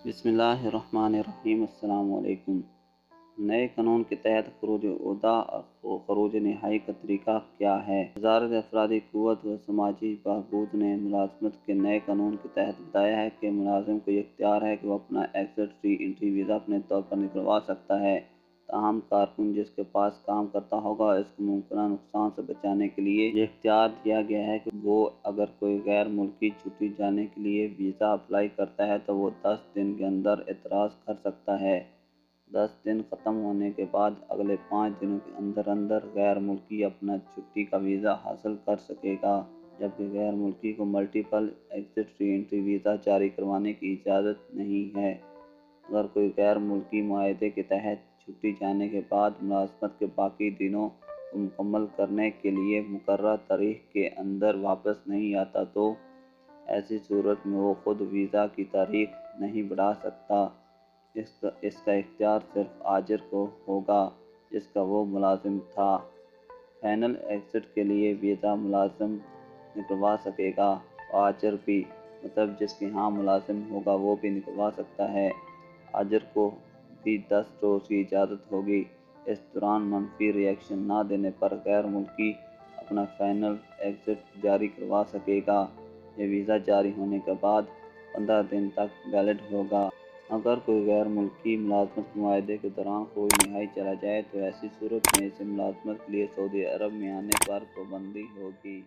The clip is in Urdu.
بسم اللہ الرحمن الرحیم۔ السلام علیکم۔ نئے قانون کے تحت خروج عہدہ اور خروج نہائی کا طریقہ کیا ہے؟ وزارت افرادی قوت و سماجی بہبود نے ملازمت کے نئے قانون کے تحت بتایا ہے کہ ملازم کو یہ اختیار ہے کہ وہ اپنا ایگزٹ ری انٹری ویزا اپنے طور پر نکلوا سکتا ہے، تاہم کارکن جس کے پاس کام کرتا ہوگا اس کو ممکنہ نقصان سے بچانے کے لیے یہ اختیار دیا گیا ہے کہ وہ اگر کوئی غیر ملکی چھٹی جانے کے لیے ویزا اپلائی کرتا ہے تو وہ 10 دن کے اندر اعتراض کر سکتا ہے۔ 10 دن ختم ہونے کے بعد اگلے 5 دنوں کے اندر غیر ملکی اپنا چھٹی کا ویزا حاصل کر سکے گا، جبکہ غیر ملکی کو ملٹیپل ایگزٹ ری انٹری ویزا جاری کروانے کی اجازت نہیں ہے۔ اگر کوئی غیر ملکی معاہدے کے تحت چھٹی جانے کے بعد ملازمت کے باقی دنوں کو مکمل کرنے کے لیے مقررہ تاریخ کے اندر واپس نہیں آتا تو ایسی صورت میں وہ خود ویزا کی تاریخ نہیں بڑھا سکتا۔ اس کا اختیار صرف آجر کو ہوگا جس کا وہ ملازم تھا۔ فائنل ایگزٹ کے لیے ویزا ملازم نکلوا سکے گا، آجر بھی، مطلب جس کے ہاں ملازم ہوگا وہ بھی نکلوا سکتا ہے۔ آجر کو بھی 10 روز کی اجازت ہوگی۔ اس دوران منفی ری ایکشن نہ دینے پر غیر ملکی اپنا فائنل ایگزٹ جاری کروا سکے گا۔ یہ ویزا جاری ہونے کے بعد 15 دن تک ویلڈ ہوگا۔ اگر کوئی غیر ملکی ملازمت کے معاہدے کے دوران خروج نہائی چلا جائے تو ایسی صورت میں اسے ملازمت کے لیے سعودی عرب میں آنے پر پابندی ہوگی۔